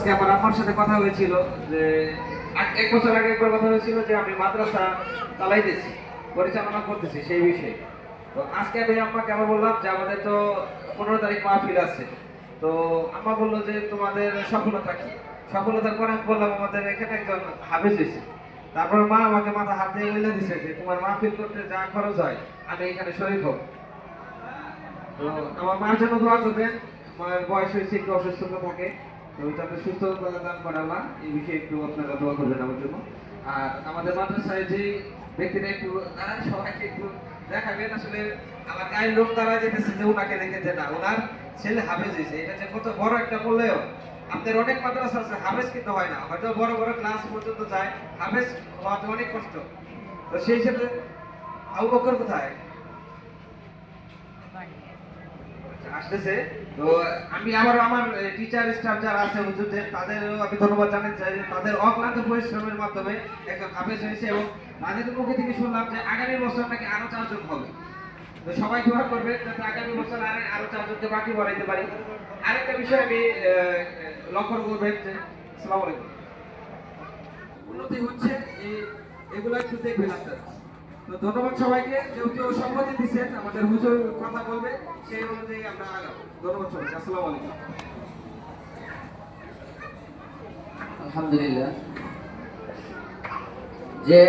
আজকে আমার আম্মার সাথে কথা হয়েছিল যে এক বছর আগে একবার কথা হয়েছিল যে আমি মাদ্রাসা চালাইতেছি, পরিচালনা করতেছি সেই বিষয়ে। তো আজকে আমি আম্মাকে আবার বললাম যে আমাদের তো 15 তারিখ মাহফিল আছে। তো আম্মা বললো যে তোমাদের সফলতা কি? সফলতার পরে আমি বললাম আমাদের এখানে একজন হাফেজ হয়েছে। তারপর মা আমাকে মাথা হাত দিয়ে বলে দিছে যে তোমার মাহফিল করতে যা খরচ হয় আমি এখানে শরীর হব। তো আমার মার জন্য দোয়া করবেন। মায়ের বয়স হয়েছে, একটু অসুস্থতা থাকে, তো তাকে সুস্থতা দান করালা এই বিষয়ে একটু আপনারা দোয়া করবেন আমার জন্য। আর আমাদের মাদ্রাসায় যে ব্যক্তিরা একটু তারা সবাইকে একটু দেখাবেন আসলে আমার গায়ের লোক তারা যেতেছে যে ওনাকে দেখেছে না, ওনার ছেলে হাফেজ হয়েছে, এটা যে কত বড় একটা মূল্যায়ন। আপনাদের অনেক মাদ্রাসা আছে হাফেজ কিন্তু হয় না, হয়তো বড় বড় ক্লাস পর্যন্ত যায়, হাফেজ হওয়াতে অনেক কষ্ট। তো সেই হিসেবে আবু বকর কোথায় আসতেছে? তো আমি আবার আমার টিচার স্টাফ যারা আছে হুজুরদের তাদেরও আমি ধন্যবাদ জানাতে চাই যে তাদের অক্লান্ত পরিশ্রমের মাধ্যমে একজন হাফেজ হয়েছে এবং তাদের মুখে থেকে শুনলাম যে আগামী বছর নাকি আরো 4 জন হবে। তো সবাই দোয়া করবে যাতে আগামী বছর আরো 4 জনকে বাকি বাড়াইতে পারি। আরেকটা বিষয় আমি লক্ষ্য করবেন যে আসসালামু আলাইকুম উন্নতি হচ্ছে এগুলো একটু দেখবেন আপনারা। তো ধন্যবাদ সবাইকে, যেহেতু সম্মতি দিচ্ছেন আমাদের হুজুর কথা বলবে সেই অনুযায়ী আমরা আগাবো। ধন্যবাদ সবাইকে, আসসালামু আলাইকুম। আলহামদুলিল্লাহ যে